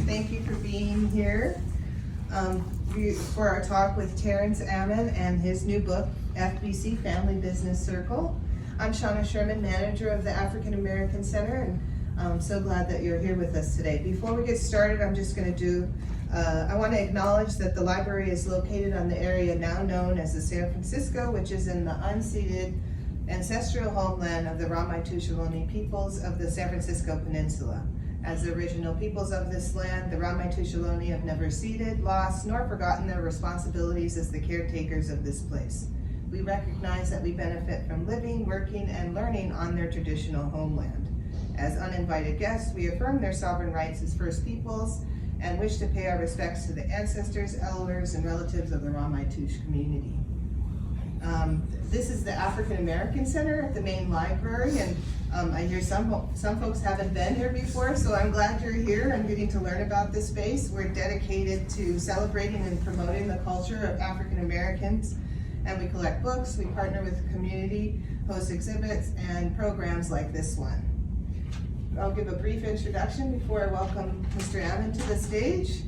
Thank you for being here for our talk with Terrence Ammon and his new book, FBC, Family Business Circle. I'm Shauna Sherman, manager of the African American Center, and I'm so glad that you're here with us today. Before we get started, I'm just going to I want to acknowledge that the library is located on the area now known as the San Francisco, which is in the unceded ancestral homeland of the Ramaytush peoples of the San Francisco Peninsula. As the original peoples of this land, the Ramaytush have never ceded, lost, nor forgotten their responsibilities as the caretakers of this place. We recognize that we benefit from living, working, and learning on their traditional homeland. As uninvited guests, we affirm their sovereign rights as First Peoples and wish to pay our respects to the ancestors, elders, and relatives of the Ramaytush community. This is the African American Center at the main library, and I hear some folks haven't been here before, so I'm glad you're here and getting to learn about this space. We're dedicated to celebrating and promoting the culture of African Americans, and we collect books, we partner with the community, host exhibits, and programs like this one. I'll give a brief introduction before I welcome Mr. Ammon to the stage.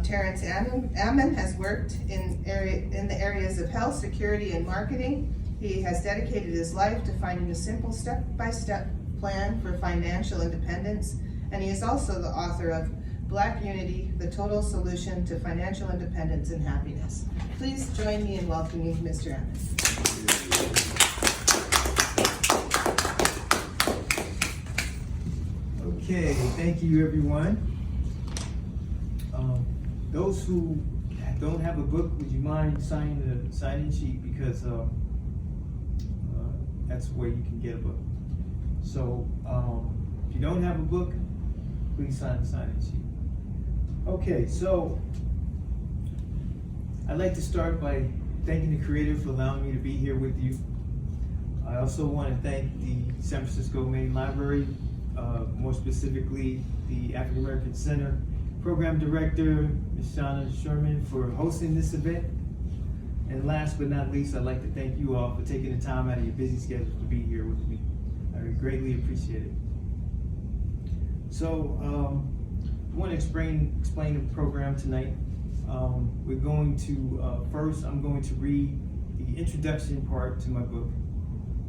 Terrence Ammon has worked in the areas of health, security, and marketing. He has dedicated his life to finding a simple step-by-step plan for financial independence, and he is also the author of Black Unity, the Total Solution to Financial Independence and Happiness. Please join me in welcoming Mr. Ammon. Okay, thank you everyone. Those who don't have a book, would you mind signing the sign-in sheet, because that's where you can get a book. So if you don't have a book, please sign the sign-in sheet. Okay, so I'd like to start by thanking the Creator for allowing me to be here with you. I also want to thank the San Francisco Main Library, more specifically the African American Center Program Director, Ms. Shauna Sherman, for hosting this event. And last but not least, I'd like to thank you all for taking the time out of your busy schedules to be here with me. I greatly appreciate it. So I want to explain the program tonight. We're going to, first I'm going to read the introduction part to my book,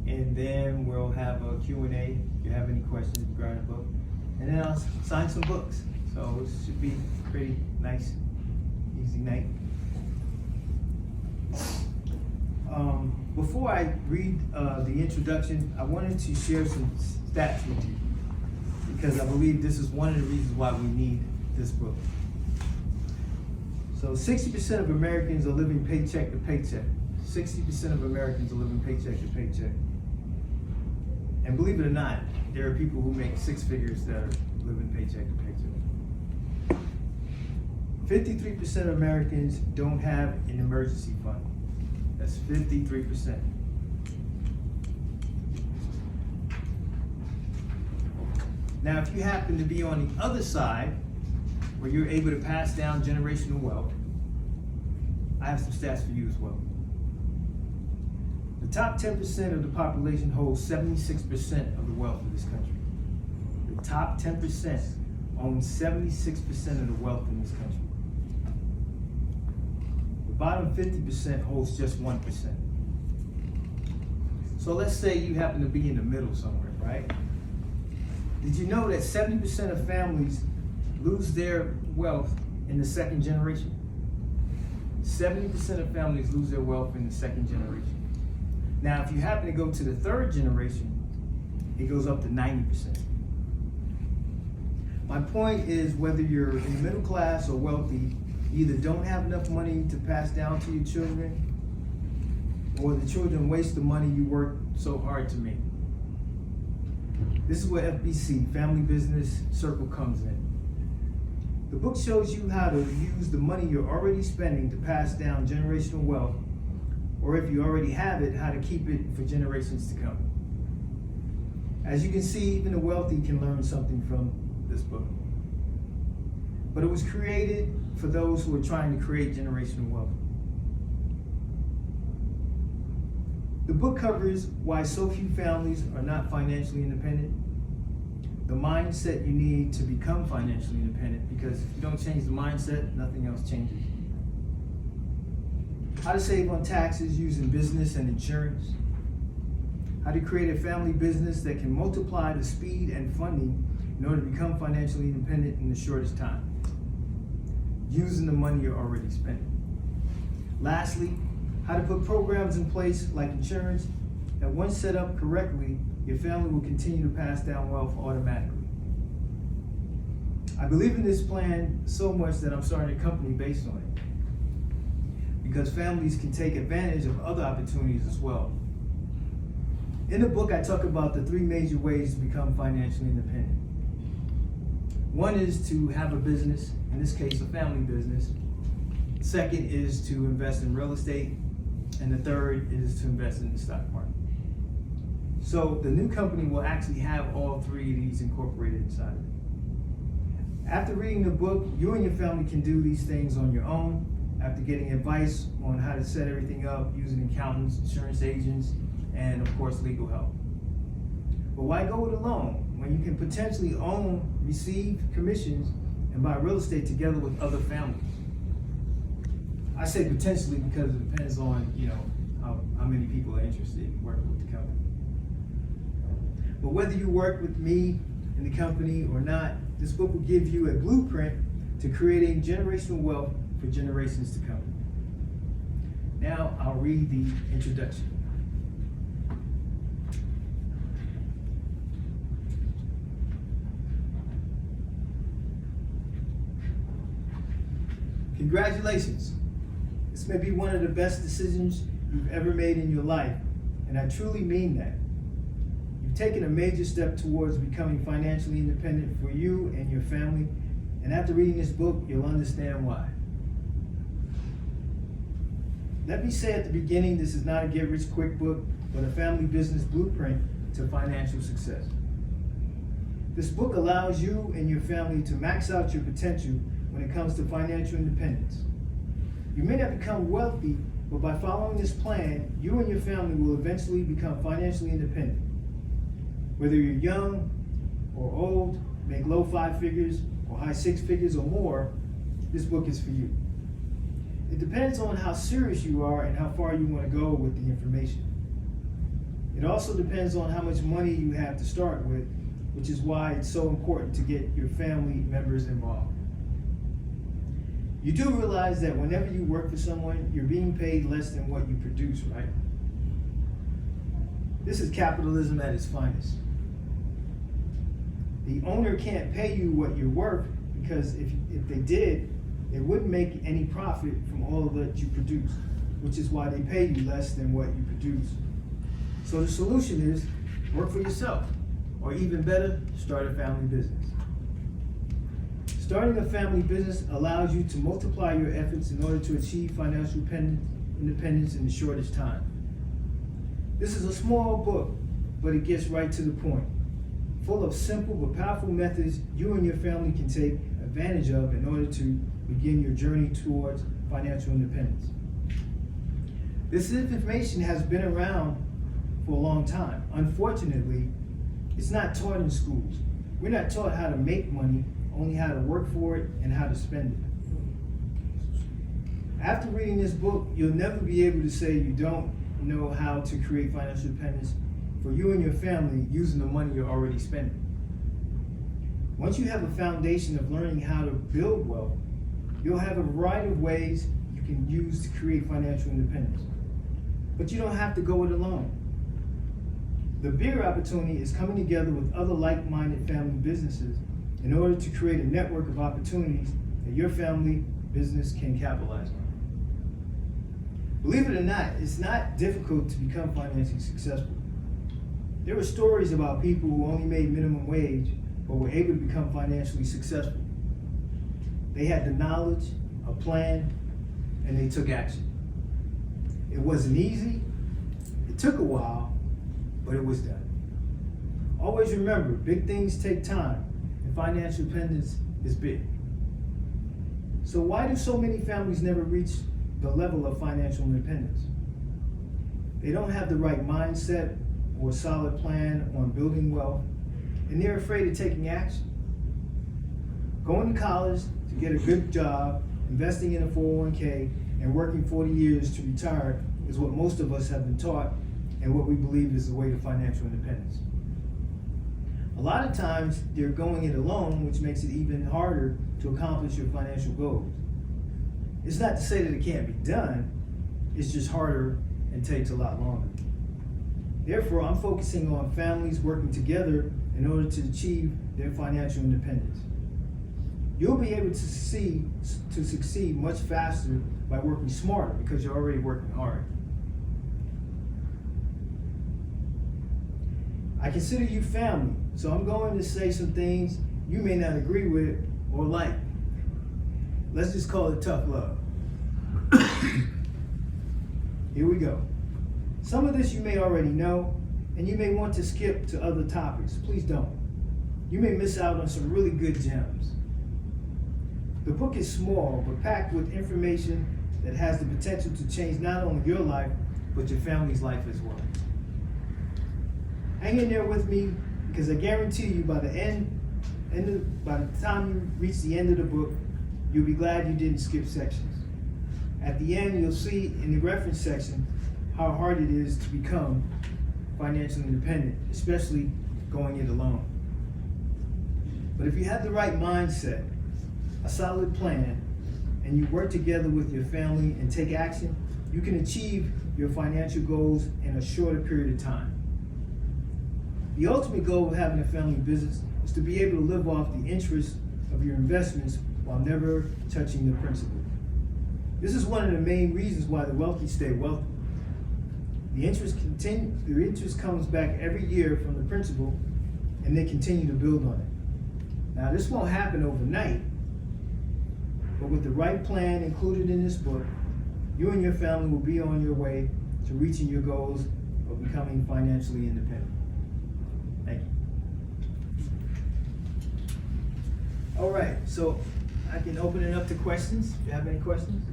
and then we'll have a Q&A if you have any questions regarding the book. And then I'll sign some books. So it should be a pretty nice, easy night. Before I read the introduction, I wanted to share some stats with you, because I believe this is one of the reasons why we need this book. So 60% of Americans are living paycheck to paycheck. 60% of Americans are living paycheck to paycheck. And believe it or not, there are people who make six figures that are living paycheck to paycheck. 53% of Americans don't have an emergency fund. That's 53%. Now, if you happen to be on the other side, where you're able to pass down generational wealth, I have some stats for you as well. The top 10% of the population holds 76% of the wealth of this country. The top 10% owns 76% of the wealth in this country. The bottom 50% holds just 1%. So let's say you happen to be in the middle somewhere, right? Did you know that 70% of families lose their wealth in the second generation? 70% of families lose their wealth in the second generation. Now, if you happen to go to the third generation, it goes up to 90%. My point is, whether you're in the middle class or wealthy, you either don't have enough money to pass down to your children, or the children waste the money you worked so hard to make. This is where FBC, Family Business Circle, comes in. The book shows you how to use the money you're already spending to pass down generational wealth, or if you already have it, how to keep it for generations to come. As you can see, even the wealthy can learn something from this book. But it was created for those who are trying to create generational wealth. The book covers why so few families are not financially independent, the mindset you need to become financially independent, because if you don't change the mindset, nothing else changes. How to save on taxes using business and insurance. How to create a family business that can multiply the speed and funding in order to become financially independent in the shortest time, using the money you're already spending. Lastly, how to put programs in place like insurance that once set up correctly, your family will continue to pass down wealth automatically. I believe in this plan so much that I'm starting a company based on it, because families can take advantage of other opportunities as well. In the book, I talk about the 3 major ways to become financially independent. One is to have a business, in this case, a family business. Second is to invest in real estate. And the third is to invest in the stock market. So the new company will actually have all 3 of these incorporated inside of it. After reading the book, you and your family can do these things on your own after getting advice on how to set everything up using accountants, insurance agents, and of course legal help. But why go it alone when you can potentially own, receive commissions, and buy real estate together with other families? I say potentially because it depends on how many people are interested in working with the company. But whether you work with me in the company or not, this book will give you a blueprint to creating generational wealth for generations to come. Now I'll read the introduction. Congratulations. This may be one of the best decisions you've ever made in your life, and I truly mean that. You've taken a major step towards becoming financially independent for you and your family, and after reading this book, you'll understand why. Let me say at the beginning, this is not a get-rich-quick book, but a family business blueprint to financial success. This book allows you and your family to max out your potential when it comes to financial independence. You may not become wealthy, but by following this plan, you and your family will eventually become financially independent. Whether you're young or old, make low 5 figures or high 6 figures or more, this book is for you. It depends on how serious you are and how far you want to go with the information. It also depends on how much money you have to start with, which is why it's so important to get your family members involved. You do realize that whenever you work for someone, you're being paid less than what you produce, right? This is capitalism at its finest. The owner can't pay you what you're worth, because if they did, they wouldn't make any profit from all that you produce, which is why they pay you less than what you produce. So the solution is work for yourself, or even better, start a family business. Starting a family business allows you to multiply your efforts in order to achieve financial independence in the shortest time. This is a small book, but it gets right to the point, full of simple but powerful methods you and your family can take advantage of in order to begin your journey towards financial independence. This information has been around for a long time. Unfortunately, it's not taught in schools. We're not taught how to make money, only how to work for it and how to spend it. After reading this book, you'll never be able to say you don't know how to create financial independence for you and your family using the money you're already spending. Once you have a foundation of learning how to build wealth, you'll have a variety of ways you can use to create financial independence. But you don't have to go it alone. The bigger opportunity is coming together with other like-minded family businesses in order to create a network of opportunities that your family business can capitalize on. Believe it or not, it's not difficult to become financially successful. There are stories about people who only made minimum wage but were able to become financially successful. They had the knowledge, a plan, and they took action. It wasn't easy, it took a while, but it was done. Always remember, big things take time, and financial independence is big. So why do so many families never reach the level of financial independence? They don't have the right mindset or solid plan on building wealth, and they're afraid of taking action. Going to college to get a good job, investing in a 401k, and working 40 years to retire is what most of us have been taught and what we believe is the way to financial independence. A lot of times they're going it alone, which makes it even harder to accomplish your financial goals. It's not to say that it can't be done, it's just harder and takes a lot longer. Therefore, I'm focusing on families working together in order to achieve their financial independence. You'll be able to succeed much faster by working smarter because you're already working hard. I consider you family, so I'm going to say some things you may not agree with or like. Let's just call it tough love. Here we go. Some of this you may already know, and you may want to skip to other topics. Please don't. You may miss out on some really good gems. The book is small, but packed with information that has the potential to change not only your life, but your family's life as well. Hang in there with me, because I guarantee you by the time you reach the end of the book, you'll be glad you didn't skip sections. At the end, you'll see in the reference section how hard it is to become financially independent, especially going it alone. But if you have the right mindset, a solid plan, and you work together with your family and take action, you can achieve your financial goals in a shorter period of time. The ultimate goal of having a family business is to be able to live off the interest of your investments while never touching the principal. This is one of the main reasons why the wealthy stay wealthy. The interest comes back every year from the principal, and they continue to build on it. Now, this won't happen overnight, but with the right plan included in this book, you and your family will be on your way to reaching your goals of becoming financially independent. Thank you. All right, so I can open it up to questions. Do you have any questions?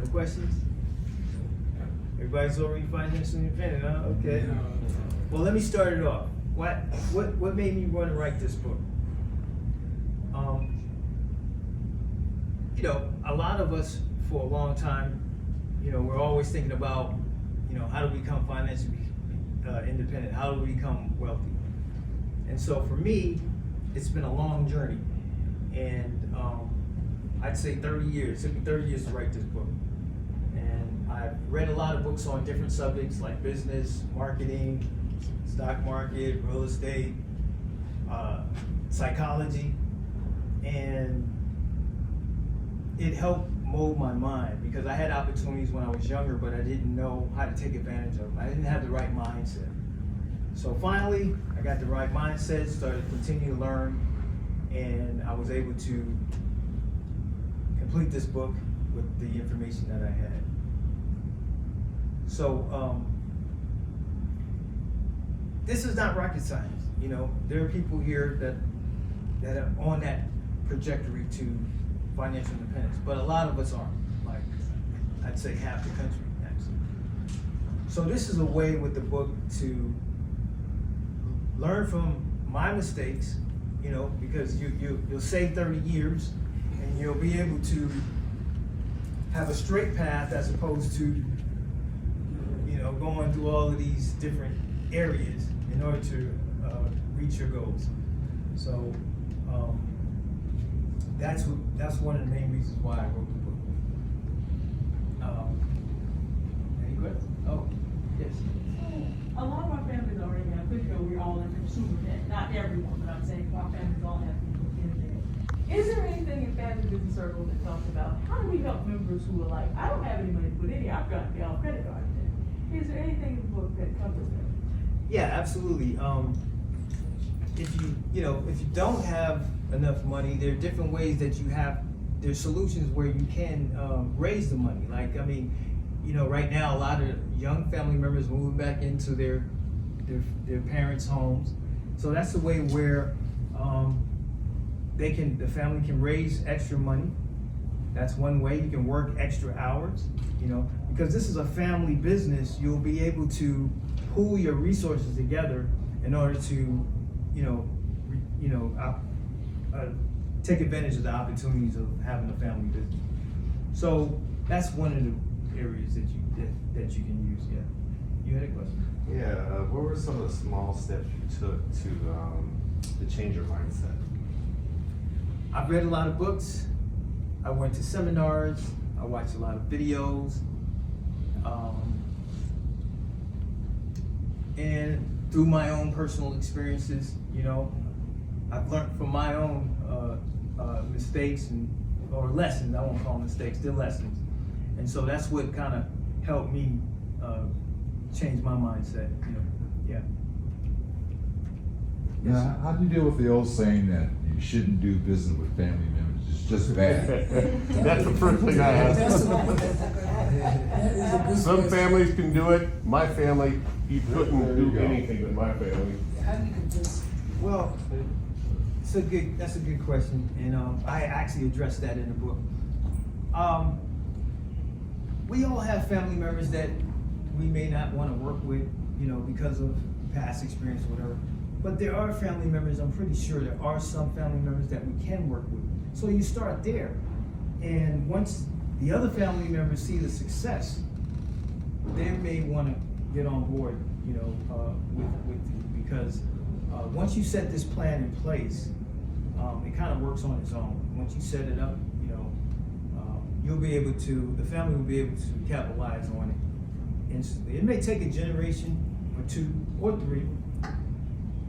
No questions? Everybody's already financially independent, huh? Okay. Well, let me start it off. What made me want to write this book? A lot of us for a long time, we're always thinking about, how do we become financially independent? How do we become wealthy? And so for me, it's been a long journey. And I'd say 30 years. It took me 30 years to write this book. And I've read a lot of books on different subjects like business, marketing, stock market, real estate, psychology. And it helped mold my mind because I had opportunities when I was younger, but I didn't know how to take advantage of them. I didn't have the right mindset. So finally, I got the right mindset, started to continue to learn, and I was able to complete this book with the information that I had. So this is not rocket science. There are people here that are on that trajectory to financial independence, but a lot of us aren't. Like, I'd say half the country, actually. So this is a way with the book to learn from my mistakes, because you'll save 30 years and you'll be able to have a straight path as opposed to, going through all of these different areas in order to reach your goals. So that's one of the main reasons why I wrote the book. Any questions? Oh, yes. A lot of our families already have, we're all in consumer debt. Not everyone, but I'm saying our families all have people in debt. Is there anything in Family Business Circle that talks about how do we help members who are like, I don't have any money to put in here, I've got to pay off credit card debt? Is there anything in the book that covers that? Yeah, absolutely. If you don't have enough money, there are different ways that there's solutions where you can raise the money. Like, right now a lot of young family members moving back into their parents' homes. So that's a way where the family can raise extra money. That's one way. You can work extra hours, because this is a family business. You'll be able to pool your resources together in order to, take advantage of the opportunities of having a family business. So that's one of the areas that you can use. Yeah. You had a question? Yeah, what were some of the small steps you took to change your mindset? I've read a lot of books. I went to seminars. I watched a lot of videos. And through my own personal experiences, I've learned from my own mistakes or lessons. I won't call them mistakes, they're lessons. And so that's what kind of helped me change my mindset, yeah. Now, how do you deal with the old saying that you shouldn't do business with family members? It's just bad. That's the first thing I asked. Some families can do it. My family, you couldn't do anything with my family. How do you convince? Well, that's a good question, and I actually addressed that in the book. We all have family members that we may not want to work with, because of past experience or whatever. But there are family members, I'm pretty sure there are some family members that we can work with. So you start there. And once the other family members see the success, they may want to get on board, with you. Because once you set this plan in place, it kind of works on its own. Once you set it up, the family will be able to capitalize on it instantly. It may take a generation or 2 or 3,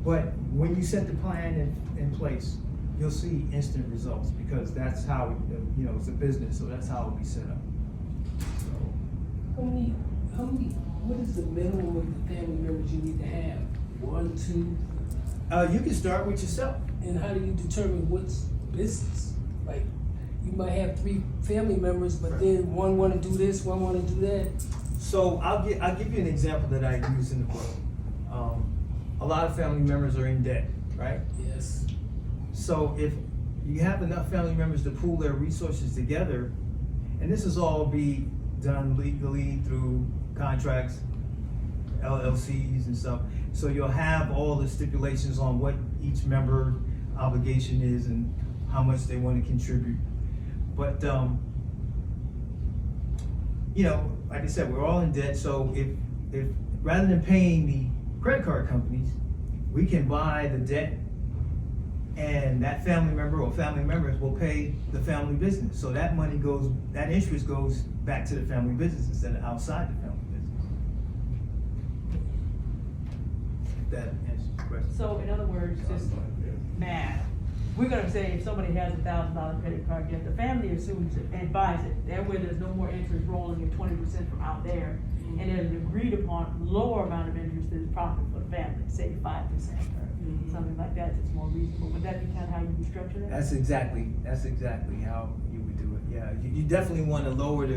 but when you set the plan in place, you'll see instant results because that's how, it's a business, so that's how it'll be set up. How many, what is the minimum of the family members you need to have? 1, 2? You can start with yourself. And how do you determine what's business? Like, you might have 3 family members, but then one want to do this, one want to do that. So I'll give you an example that I use in the book. A lot of family members are in debt, right? Yes. So if you have enough family members to pool their resources together, and this is all be done legally through contracts, LLCs and stuff. So you'll have all the stipulations on what each member obligation is and how much they want to contribute. But like I said, we're all in debt. So if rather than paying the credit card companies, we can buy the debt, and that family member or family members will pay the family business. So that interest goes back to the family business instead of outside the family business. If that answers the question. So in other words, just math. We're gonna say if somebody has $1,000 credit card debt, the family assumes it and buys it. That way there's no more interest rolling at 20% from out there. And there's an agreed upon lower amount of interest that is profit for the family, say 5% or something like that that's more reasonable. Would that be kind of how you would structure that? That's exactly how you would do it. Yeah, you definitely want to lower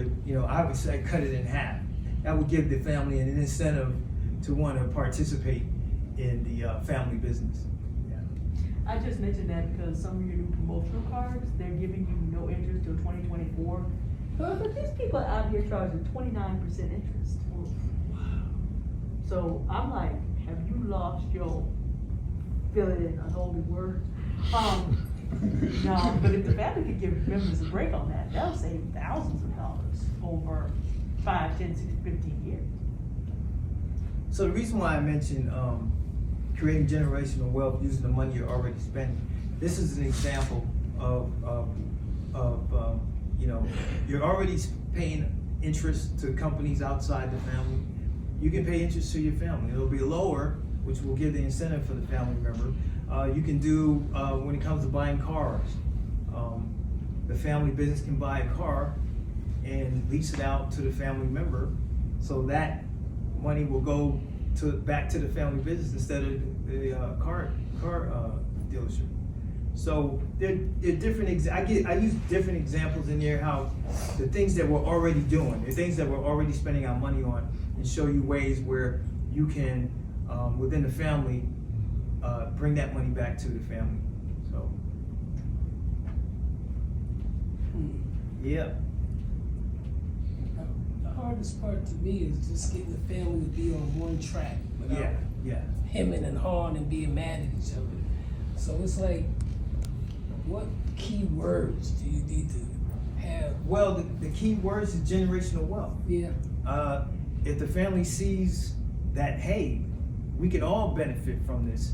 I would say cut it in half. That would give the family an incentive to want to participate in the family business. I just mentioned that because some of your new promotional cards, they're giving you no interest till 2024. But these people out here charging 29% interest. So I'm like, have you lost your feeling in unholy word? No, but if the family could give members a break on that, that'll save thousands of dollars over 5, 10, 6, 15 years. So the reason why I mentioned creating generational wealth using the money you're already spending, this is an example of you're already paying interest to companies outside the family. You can pay interest to your family. It'll be lower, which will give the incentive for the family member. You can do, when it comes to buying cars, the family business can buy a car and lease it out to the family member, so that money will go back to the family business instead of the car dealership. So they're different. I use different examples in there, how the things that we're already doing, the things that we're already spending our money on, and show you ways where you can, within the family, bring that money back to the family. So, yeah. The hardest part to me is just getting the family to be on one track. Like Yeah, yeah. hemming and hawing and being mad at each other. So it's like, what key words do you need to have? Well, the key words is generational wealth. Yeah. If the family sees that, hey, we can all benefit from this,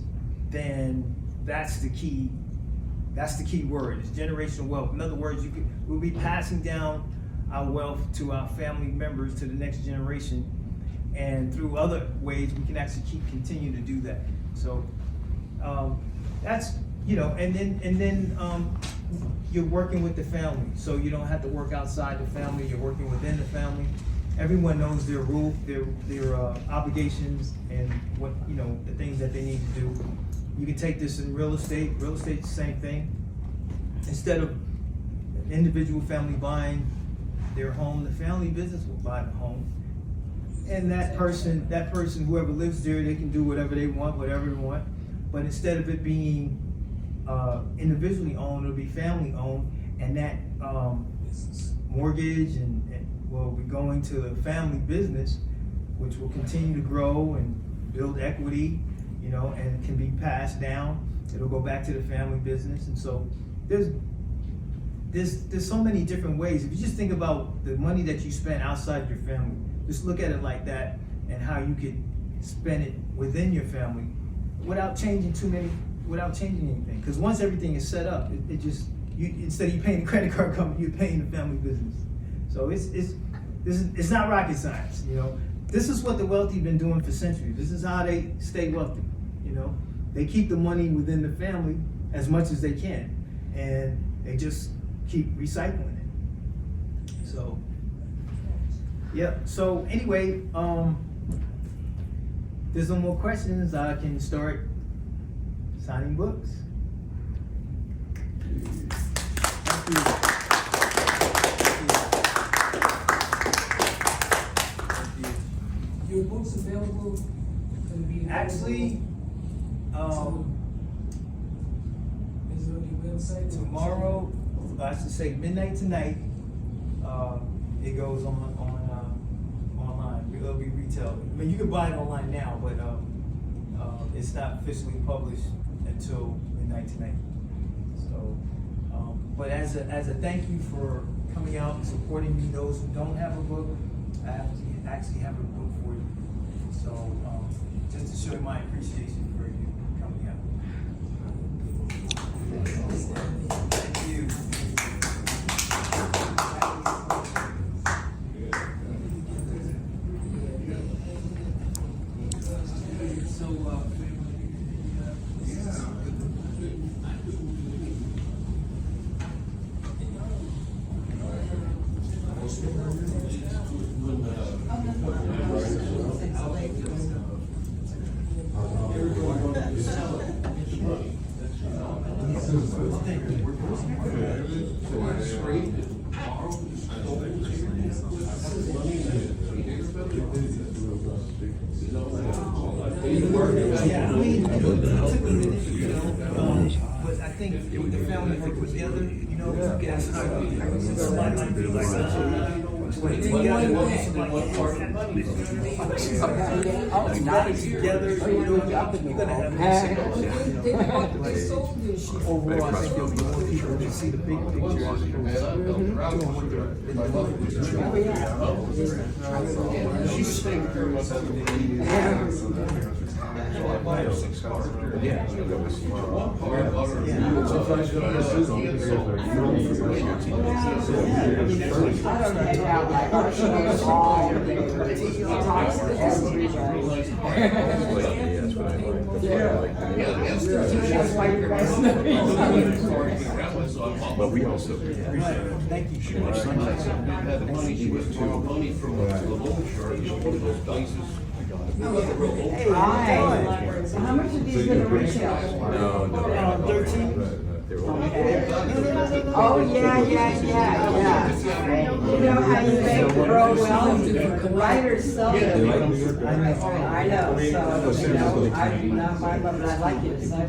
then that's the key. That's the key word, is generational wealth. In other words, we'll be passing down our wealth to our family members, to the next generation, and through other ways we can actually continue to do that. So that's, you know, and then you're working with the family, so you don't have to work outside the family. You're working within the family. Everyone knows their rule, their obligations, and what, you know, the things that they need to do. You can take this in real estate. Real estate's the same thing. Instead of an individual family buying their home, the family business will buy the home. And that person, whoever lives there, they can do whatever they want. But instead of it being individually owned, it'll be family owned, and that mortgage and will be going to the family business, which will continue to grow and build equity, you know, and can be passed down. It'll go back to the family business. And so there's so many different ways. If you just think about the money that you spend outside your family, just look at it like that, and how you could spend it within your family without changing anything. Because once everything is set up, it just, instead of you paying the credit card company, you're paying the family business. So it's not rocket science, you know. This is what the wealthy have been doing for centuries. This is how they stay wealthy, you know. They keep the money within the family as much as they can, and they just keep recycling it. So, yeah. So anyway, there's no more questions. I can start signing books. Thank you. Your books available? Gonna be available? Actually, Is it on your website? tomorrow, I should say midnight tonight, it goes on online. It'll be retail. I mean, you can buy it online now, but it's not officially published until midnight tonight. So, but as a thank you for coming out and supporting me, those who don't have a book, I actually have a book for you. So, just to show my appreciation for you coming out. Thank you. Yeah, I mean, it took a minute, you know, but I think with the family work together, you know, you can somebody might be like, but then you gotta work with somebody else that money, you know what I mean? Nice. Together, you know, you're gonna have a success, you know. Overall, I think there'll be more people to see the big picture as opposed But we also. Thank you. My son had some, had the money, he was to money from the loan shark, one of those places. Hi. How much are these gonna retail? No, 13. Oh, yeah. You know how you make it grow well, writers seldom. They like New York. I know, so, you know, I do not mind, but I'd like you to sign it.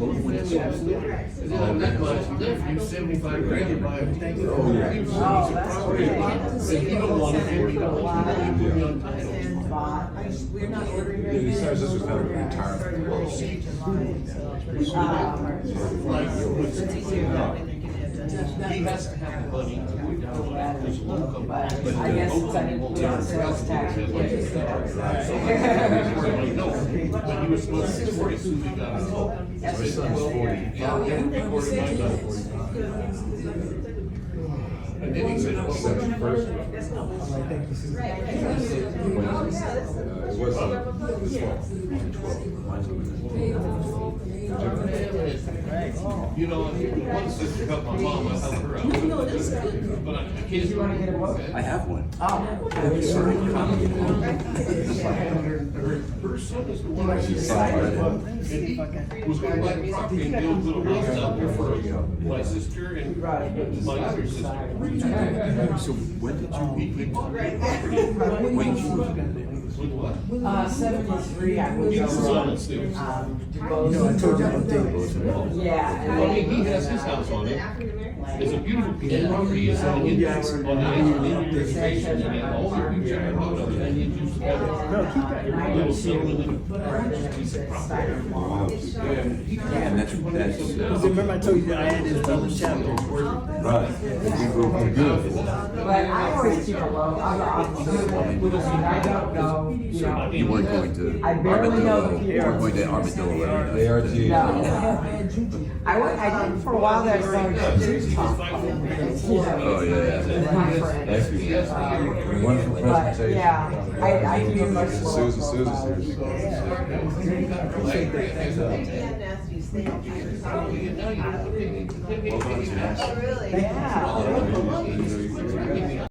That much, if you 75 grand to buy a tank. Oh, yeah. He's Oh, that's property. great. If you don't want it, you don't want it, put me on title. We're not ordering Yeah, he says this was kind of a retirement. He has to have the money to go down on it. There's a loan company. But I guess it's like, we don't sales tax. No, but he was supposed to be 40, so he got a call. So his son's 40. Yeah, yeah, 40, my son's 40. And then he said, well, Seventy first. I'm like, thank you, sister. It was this fall. you know, one sister helped my mom, I helped her out. But I can't. You wanna get a book? I have one. Oh. Her son is the one that She's signed right in. and he was gonna buy the property and build little houses out there for my sister and my other sister. So when did you He bought the property. When did you With what? 73, I was He's over, son still. You know, I told you about David. yeah, and I mean, he has his house on it. It's a beautiful piece of property. It's on the index, on the Indian station, and all the picture I wrote of it, and it used to have a little settlement in a precious piece of property. And that's. Because remember I told you that I had this double chapter. Right. Good. but I always keep a low, I don't know, you know. You weren't going to I barely know the Armadillo, you weren't going to Armadillo. ART. No. I did for a while there, so I did talk. Oh, yeah. FBC. Wonderful But, presentation. yeah, I do much more. Susan's here. Nasty's, thank you. Oh, Oh, really? Yeah. Yeah.